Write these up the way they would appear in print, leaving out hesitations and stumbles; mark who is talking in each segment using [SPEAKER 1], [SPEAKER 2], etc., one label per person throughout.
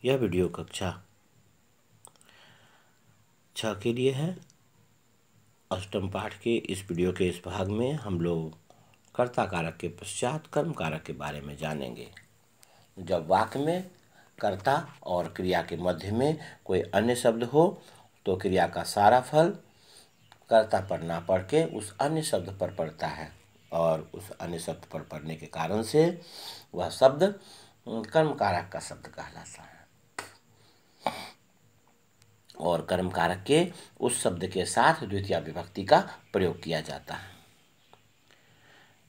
[SPEAKER 1] यह वीडियो कक्षा 6 के लिए है। अष्टम पाठ के इस वीडियो के इस भाग में हम लोग कर्ता कारक के पश्चात कर्म कारक के बारे में जानेंगे। जब वाक्य में कर्ता और क्रिया के मध्य में कोई अन्य शब्द हो तो क्रिया का सारा फल कर्ता पर ना पड़ के उस अन्य शब्द पर पड़ता है और उस अन्य शब्द पर पड़ने के कारण से वह शब्द कर्म कारक का शब्द कहलाता है और कर्म कारक के उस शब्द के साथ द्वितीय विभक्ति का प्रयोग किया जाता है।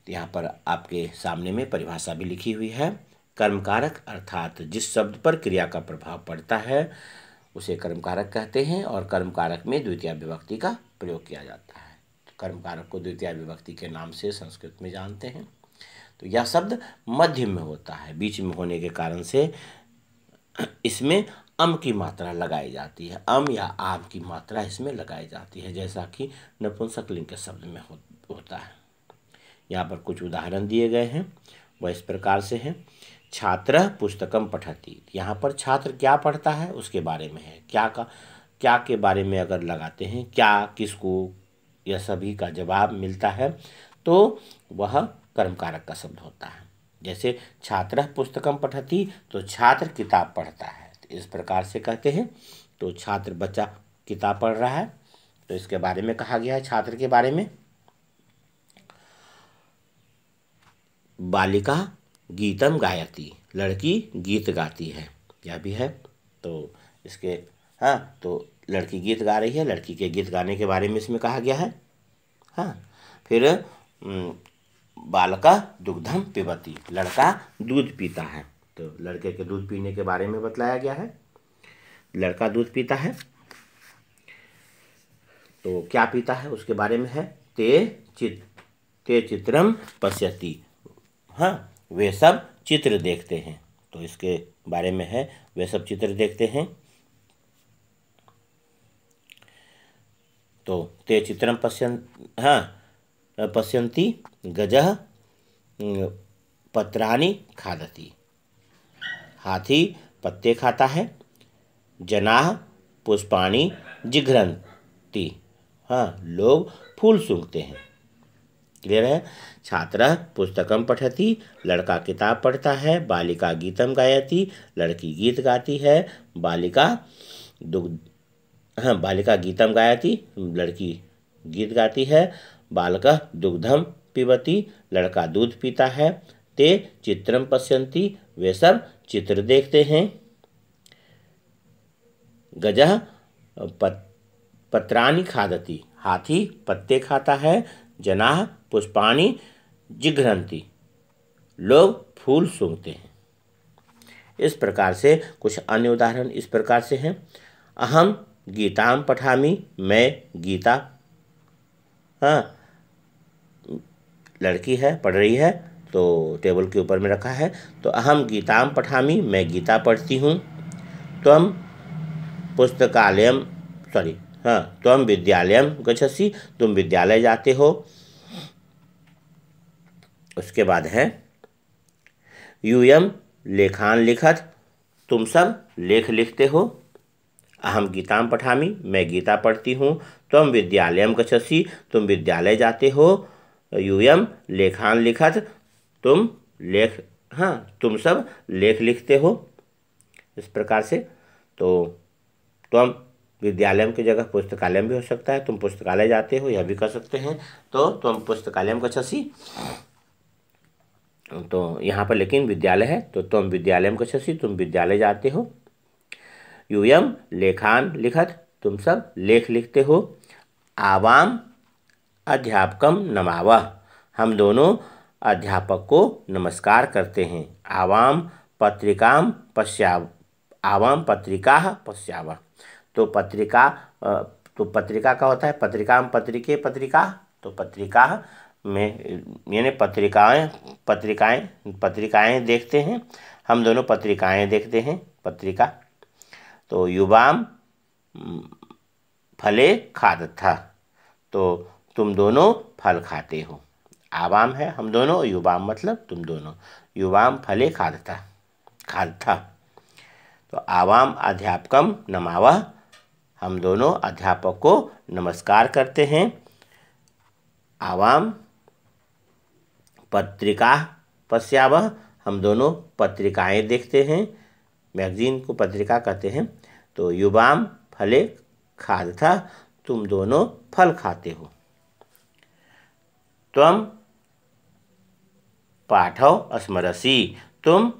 [SPEAKER 1] यहाँ पर आपके सामने में परिभाषा भी लिखी हुई है। कर्म कारक अर्थात जिस शब्द पर क्रिया का प्रभाव पड़ता है उसे कर्म कारक कहते हैं और कर्म कारक में द्वितीय विभक्ति का प्रयोग किया जाता है। तो कर्म कारक को द्वितीय विभक्ति के नाम से संस्कृत में जानते हैं। तो यह शब्द मध्य में होता है, बीच में होने के कारण से इसमें अम की मात्रा लगाई जाती है। अम या आम की मात्रा इसमें लगाई जाती है, जैसा कि नपुंसकलिंग के शब्द में होता है। यहाँ पर कुछ उदाहरण दिए गए हैं, वह इस प्रकार से हैं। छात्र पुस्तकम पठति, यहाँ पर छात्र क्या पढ़ता है उसके बारे में है। क्या के बारे में अगर लगाते हैं, क्या किसको, यह सभी का जवाब मिलता है तो वह कर्म कारक का शब्द होता है। जैसे छात्र पुस्तकम पठति, तो छात्र किताब पढ़ता है, तो इस प्रकार से कहते हैं। तो छात्र बच्चा किताब पढ़ रहा है, तो इसके बारे में कहा गया है। छात्र के बारे में बालिका गीतम गायति, लड़की गीत गाती है, यह भी है। तो इसके तो लड़की गीत गा रही है, लड़की के गीत गाने के बारे में इसमें कहा गया है। फिर बालका दुग्धम पिबती, लड़का दूध पीता है, तो लड़के के दूध पीने के बारे में बतलाया गया है। लड़का दूध पीता है, तो क्या पीता है उसके बारे में है। ते चित्रम पश्यति, वे सब चित्र देखते हैं, तो इसके बारे में है, वे सब चित्र देखते हैं। तो ते चित्रम पश्यन्ति गजः पत्राणि खादति, हाथी पत्ते खाता है। जनाः पुष्पाणि जिघ्रन्ति, लोग फूल सूंघते हैं। क्लियर है। छात्रः पुस्तकम पठति, लड़का किताब पढ़ता है। बालिका गीतम गायति, लड़की गीत गाती है। बालिका गीतम गायति, लड़की गीत गाती है। बालकः दुग्धम पिबति, लड़का दूध पीता है। ते चित्रम पश्यन्ति, वे सब चित्र देखते हैं। गजः पत्राणि खादति, हाथी पत्ते खाता है। जनाः पुष्पाणि जिघ्रन्ति, लोग फूल सूंघते हैं। इस प्रकार से कुछ अन्य उदाहरण इस प्रकार से हैं। अहम गीताम पठामि, मैं गीता, लड़की है, पढ़ रही है, तो टेबल के ऊपर में रखा है। तो अहम गीताम पठामि, मैं गीता पढ़ती हूँ। त्वम पुस्तकालयम त्वम विद्यालयम गच्छसि, तुम विद्यालय जाते हो। उसके बाद है यूयम लेखान लिखत, तुम सब लेख लिखते हो। अहम गीताम पठामि, मैं गीता पढ़ती हूँ। त्वम विद्यालयम गच्छसि, तुम विद्यालय जाते हो। यूयम लेखान लिखत, तुम सब लेख लिखते हो। इस प्रकार से तो त्वम विद्यालयम की जगह पुस्तकालयम भी हो सकता है, तुम पुस्तकालय जाते हो, यह भी कर सकते हैं। तो त्वम पुस्तकालयम गच्छसि, तो यहाँ पर लेकिन विद्यालय है, तो त्वम विद्यालयम गच्छसि, तुम विद्यालय जाते हो। यूयम लेखान लिखत, तुम सब लेख लिखते हो। आवाम अध्यापकम नमावः, हम दोनों अध्यापक को नमस्कार करते हैं। आवाम पत्रिकाम पश्यावः, तो पत्रिका का होता है पत्रिकाम पत्रिका, तो पत्रिका में यानी पत्रिकाएं देखते हैं। हम दोनों पत्रिकाएं देखते हैं, पत्रिका। तो युवाम फले खादथा, तो तुम दोनों फल खाते हो। आवाम है हम दोनों, युवाम मतलब तुम दोनों। युवाम फले खादथा। तो आवाम अध्यापकम नमावः, हम दोनों अध्यापक को नमस्कार करते हैं। आवाम पत्रिका पश्यावः, हम दोनों पत्रिकाएं देखते हैं। मैगजीन को पत्रिका कहते हैं। तो युवाम फले खादतः, तुम दोनों फल खाते हो। त्वम पाठौ स्मरसि, तुम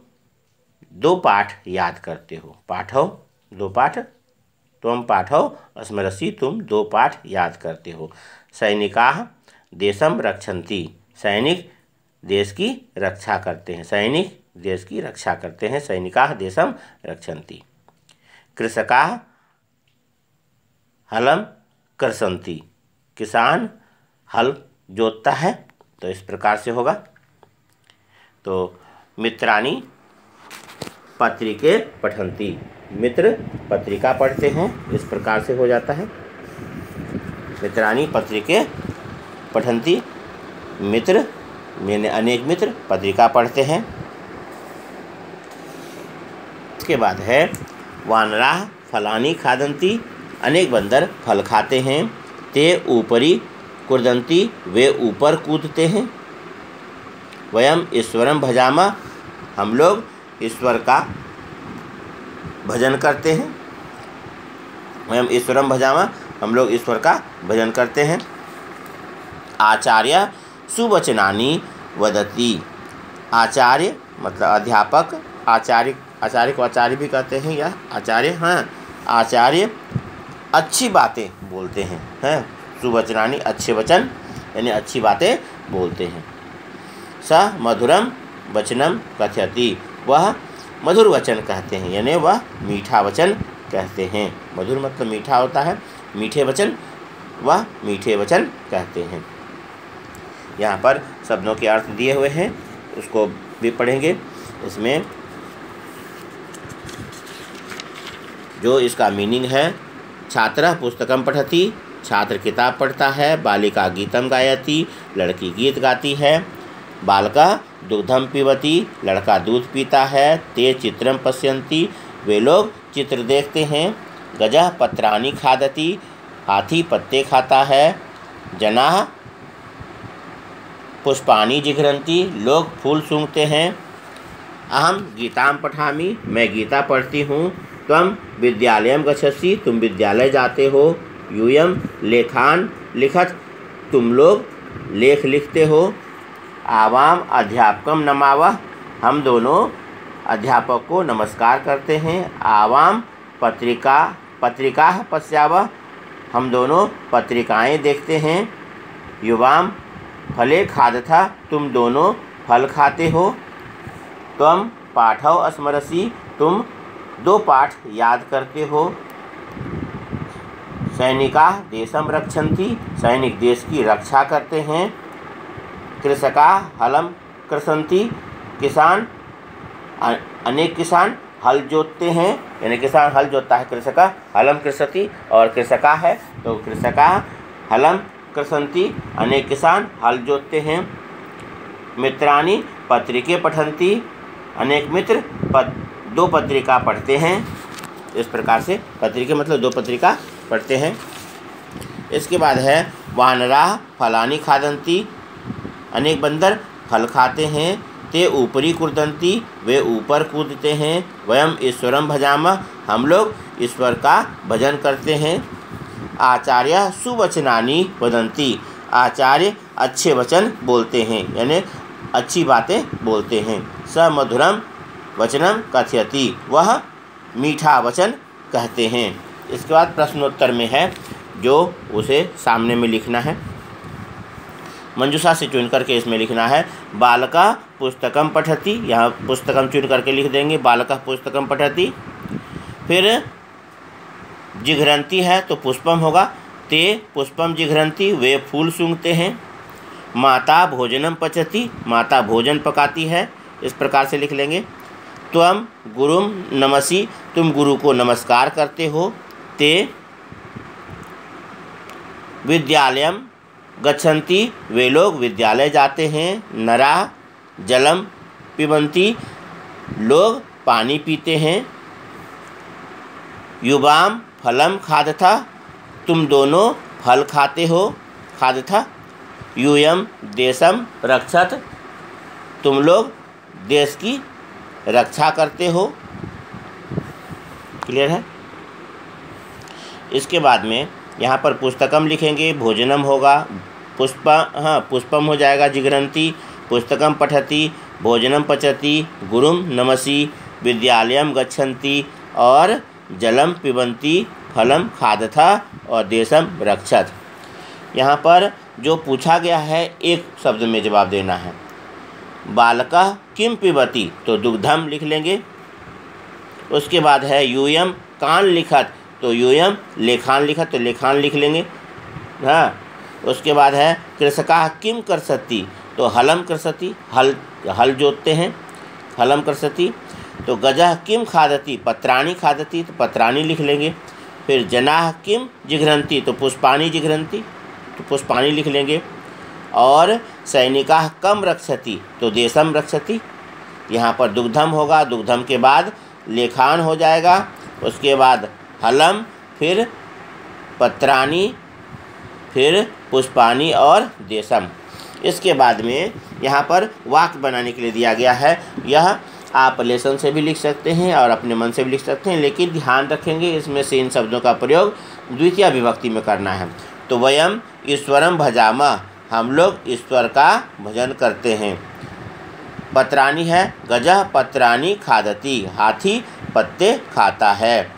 [SPEAKER 1] 2 पाठ याद करते हो। पाठौ 2 पाठ, त्वम पाठौ स्मरसि, तुम 2 पाठ याद करते हो। सैनिकाः देशम रक्षन्ति, सैनिक देश की रक्षा करते हैं। सैनिक देश की रक्षा करते हैं। सैनिकाः देशम रक्षन्ति। कृषकाः हलम कृषन्ति, किसान हल जोतता है। तो इस प्रकार से होगा। तो मित्राणि पत्रिके पठन्ति, मित्र पत्रिका पढ़ते हैं। इस प्रकार से हो जाता है। मित्राणि पत्रिके पठन्ति, मित्र मैंने अनेक मित्र पत्रिका पढ़ते हैं। इसके बाद है वानराः फलानि खादन्ति, अनेक बंदर फल खाते हैं। ते ऊपरी कूर्दन्ति, वे ऊपर कूदते हैं। वयम ईश्वरं भजामः, हम लोग ईश्वर का भजन करते हैं। वयम ईश्वरं भजामः, हम लोग ईश्वर का भजन करते हैं। आचार्य सुवचनानि वदति, आचार्य मतलब अध्यापक, आचार्य को आचार्य भी कहते हैं या आचार्य। हाँ, आचार्य अच्छी बातें बोलते हैं। सुवचनानि अच्छे वचन, यानी अच्छी बातें बोलते हैं। स मधुरम वचनम कथयति, वह मधुर वचन कहते हैं, यानी वह मीठा वचन कहते हैं। मधुर मतलब मीठा होता है। मीठे वचन, वह मीठे वचन कहते हैं। यहाँ पर शब्दों के अर्थ दिए हुए हैं, उसको भी पढ़ेंगे। इसमें जो इसका मीनिंग है, छात्रः पुस्तकं पठति, छात्र किताब पढ़ता है। बालिका गीतम गायति, लड़की गीत गाती है। बालकः दुग्धम पिबति, लड़का दूध पीता है। ते चित्रम पश्यन्ति, वे लोग चित्र देखते हैं। गजः पत्राणि खादति, हाथी पत्ते खाता है। जनाः पुष्पाणि जिघ्रन्ति, लोग फूल सूंघते हैं। अहम गीताम पठामि, मैं गीता पढ़ती हूँ। त्वम विद्यालयम गच्छसि, तुम विद्यालय जाते हो। यूयम लेखान लिखत, तुम लोग लेख लिखते हो। आवाम अध्यापकम नमावः, हम दोनों अध्यापक को नमस्कार करते हैं। आवाम पत्रिका पश्यावः, हम दोनों पत्रिकाएं देखते हैं। युवाम फले खादतः, तुम दोनों फल खाते हो। त्वम पाठौ स्मरसि, तुम 2 पाठ याद करते हो। सैनिकाः देशम रक्षन्ति, सैनिक देश की रक्षा करते हैं। कृषकाः हलम कृषन्ति, किसान अनेक किसान हल जोतते हैं, यानी किसान हल जोतता है। कृषका हलम कृषति और कृषका है, तो कृषका हलम कृषन्ति, अनेक किसान हल जोतते हैं। मित्राणि पत्रिके पठन्ति, अनेक मित्र 2 पत्रिका पढ़ते हैं। इस प्रकार से पत्रिके मतलब 2 पत्रिका पढ़ते हैं। इसके बाद है वानराः फलानि खादन्ति, अनेक बंदर फल खाते हैं। ते ऊपरी कूर्दन्ति, वे ऊपर कूदते हैं। वयम ईश्वरं भजामः, हम लोग ईश्वर का भजन करते हैं। आचार्य सुवचनानि वदन्ति, आचार्य अच्छे वचन बोलते हैं, यानी अच्छी बातें बोलते हैं। स मधुरम वचनम कथयति, वह मीठा वचन कहते हैं। इसके बाद प्रश्नोत्तर में है, जो उसे सामने में लिखना है। मंजूषा से चुन करके इसमें लिखना है बालका पुस्तकम पठति, यहाँ पुस्तकम चुन करके लिख देंगे बालका पुस्तकम पठति। फिर जिघ्रन्ति है तो पुष्पम होगा। ते पुष्पम जिघ्रन्ति, वे फूल सूंघते हैं। माता भोजनम पचति, माता भोजन पकाती है। इस प्रकार से लिख लेंगे। त्वम गुरुम नमसि, तुम गुरु को नमस्कार करते हो। ते विद्यालयम गच्छन्ति, वे लोग विद्यालय जाते हैं। नराः जलम पिबन्ति, लोग पानी पीते हैं। युवाम फलम खादथा, तुम दोनों फल खाते हो, खादथा। यूयम देशम रक्षत, तुम लोग देश की रक्षा करते हो। क्लियर है। इसके बाद में यहाँ पर पुस्तकम लिखेंगे, भोजनम होगा, पुष्पम हो जाएगा, जिघ्रन्ति, पुस्तकम पठति, भोजनम पचति, गुरुम नमसि, विद्यालयम गच्छन्ति और जलम पिबन्ति, फलम खादथा और देशम रक्षत। यहाँ पर जो पूछा गया है एक शब्द में जवाब देना है। बालकः किम पिबति, तो दुग्धम लिख लेंगे। उसके बाद है यूयम कान लिखत, तो यूयम लेखान लिखत, तो लेखान लिख लेंगे। हाँ, उसके बाद है कृषकाः किम कर्षति, तो हलम कर्षति, हल जोतते हैं, हलम कर्षति। तो गजः किम खादति, पत्राणि खादति, तो पत्राणि लिख लेंगे। फिर जनाः किम जिघ्रन्ति, तो पुष्पाणि जिघ्रन्ति, तो पुष्पाणि लिख लेंगे। और सैनिकाः कम रक्षति, तो देशम रक्षति। यहाँ पर दुग्धम होगा, दुग्धम के बाद लेखान हो जाएगा, उसके बाद हलम, फिर पत्राणि, फिर पुष्पाणि और देशम। इसके बाद में यहाँ पर वाक्य बनाने के लिए दिया गया है। यह आप लेसन से भी लिख सकते हैं और अपने मन से भी लिख सकते हैं, लेकिन ध्यान रखेंगे इसमें से इन शब्दों का प्रयोग द्वितीय विभक्ति में करना है। तो वयम ईश्वरम भजामः, हम लोग ईश्वर का भजन करते हैं। पत्राणि है, गजः पत्राणि खादति, हाथी पत्ते खाता है।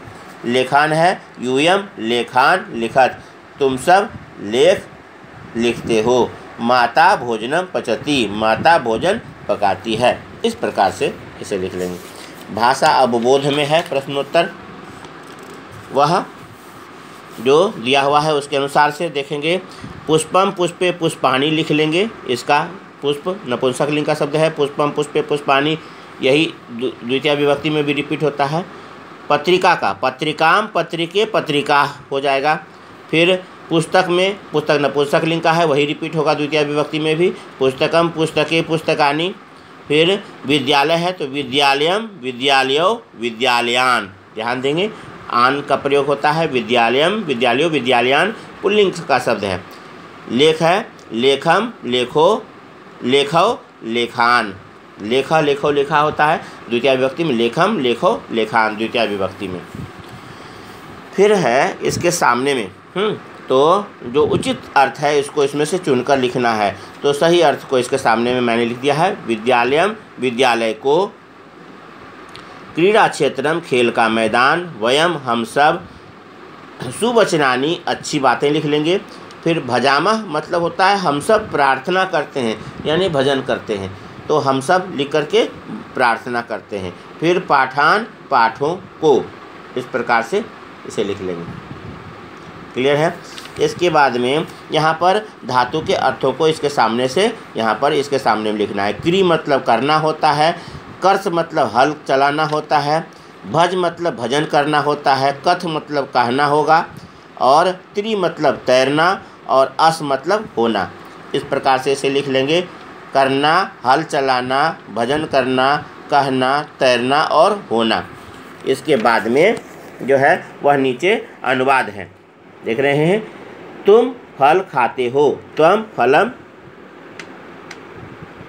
[SPEAKER 1] लेखान है, यूयम लेखान लिखत, तुम सब लेख लिखते हो। माता भोजनम पचति, माता भोजन पकाती है। इस प्रकार से इसे लिख लेंगे। भाषा अवबोध में है प्रश्नोत्तर, वह जो दिया हुआ है उसके अनुसार से देखेंगे। पुष्पम पुष्पे पुष्पाणि लिख लेंगे। इसका पुष्प नपुंसकलिंग का शब्द है, पुष्पम पुष्पे पुष्पाणि, यही द्वितीय विभक्ति में भी रिपीट होता है। पत्रिका का पत्रिकाम पत्रिके पत्रिका हो जाएगा। फिर पुस्तक में पुस्तक नपुंसकलिंग का है, वही रिपीट होगा द्वितीय विभक्ति में भी। पुस्तकम पुस्तके पुस्तकानि। फिर विद्यालय है तो विद्यालयम विद्यालयो विद्यालयान, ध्यान देंगे आन का प्रयोग होता है। विद्यालयम विद्यालयो विद्यालयान पुल्लिंग का शब्द है। लेख है, लेखम लेखो लेखो लेखान, लेखा लेखो लेखा होता है द्वितीय विभक्ति में, लेखम लेखो लेखान द्वितीय विभक्ति में। फिर है इसके सामने में तो जो उचित अर्थ है इसको इसमें से चुनकर लिखना है। तो सही अर्थ को इसके सामने में मैंने लिख दिया है। विद्यालयम विद्यालय को, क्रीड़ा क्षेत्रम खेल का मैदान, वयम हम सब, सुवचनानी अच्छी बातें लिख लेंगे। फिर भजामह मतलब होता है हम सब प्रार्थना करते हैं, यानी भजन करते हैं, तो हम सब लिख करके प्रार्थना करते हैं। फिर पाठान पाठों को, इस प्रकार से इसे लिख लेंगे। क्लियर है। इसके बाद में यहाँ पर धातु के अर्थों को इसके सामने से यहाँ पर इसके सामने में लिखना है। क्री मतलब करना होता है, कर्ष मतलब हल चलाना होता है, भज मतलब भजन करना होता है, कथ मतलब कहना होगा, और त्रि मतलब तैरना, और अस मतलब होना। इस प्रकार से इसे लिख लेंगे। करना, हल चलाना, भजन करना, कहना, तैरना और होना। इसके बाद में जो है वह नीचे अनुवाद है, देख रहे हैं। तुम फल खाते हो, त्वम फलम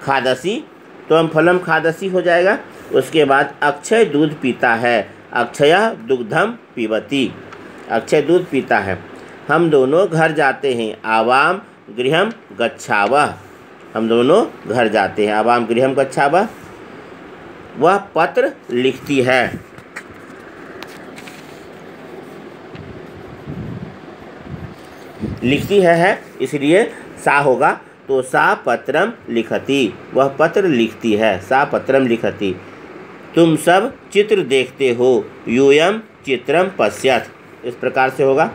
[SPEAKER 1] खादसी, त्वम फलम खादसी हो जाएगा। उसके बाद अक्षय दूध पीता है, अक्षय दुग्धम पीबती, अक्षय दूध पीता है। हम दोनों घर जाते हैं, आवाम गृहम गच्छावः, हम दोनों घर जाते हैं, आवाम गृहम गच्छावः। वह पत्र लिखती है, लिखती है इसलिए सा होगा, तो सा पत्रम लिखति, वह पत्र लिखती है, सा पत्रम लिखति। तुम सब चित्र देखते हो, यूयम चित्रम पश्यत, इस प्रकार से होगा।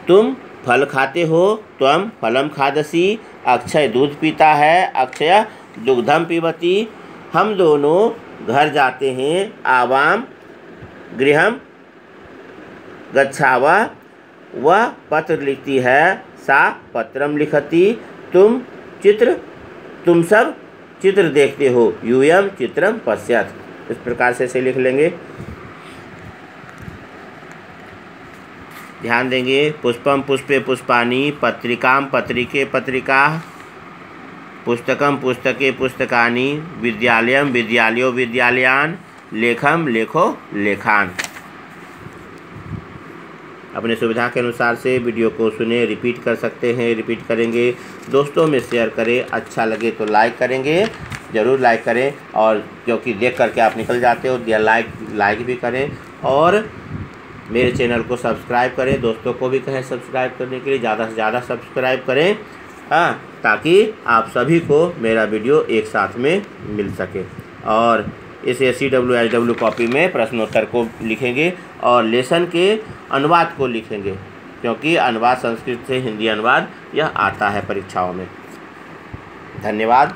[SPEAKER 1] तुम फल खाते हो, त्वम फलम खादसी, अक्षय दूध पीता है, अक्षय दुग्धम पीबती। हम दोनों घर जाते हैं, आवाम गृहम गच्छावः, वह पत्र लिखती है, सा पत्रम लिखति। तुम सब चित्र देखते हो, यूयम चित्रम पश्यत, इस प्रकार से इसे लिख लेंगे। ध्यान देंगे। पुष्पम पुष्पे पुष्पाणि, पत्रिकाम पत्रिके पत्रिकाः, पुस्तकम पुस्तके पुस्तकानि, विद्यालयम विद्यालयो विद्यालयान, लेखम लेखो लेखान। अपने सुविधा के अनुसार से वीडियो को सुने, रिपीट कर सकते हैं, रिपीट करेंगे, दोस्तों में शेयर करें, अच्छा लगे तो लाइक करेंगे, ज़रूर लाइक करें। और क्योंकि देख करके आप निकल जाते हो, लाइक भी करें और मेरे चैनल को सब्सक्राइब करें। दोस्तों को भी कहें सब्सक्राइब करने के लिए, ज़्यादा से ज़्यादा सब्सक्राइब करें, हाँ, ताकि आप सभी को मेरा वीडियो एक साथ में मिल सके। और इस SCW HW कॉपी में प्रश्नोत्तर को लिखेंगे और लेसन के अनुवाद को लिखेंगे, क्योंकि अनुवाद संस्कृत से हिंदी अनुवाद यह आता है परीक्षाओं में। धन्यवाद।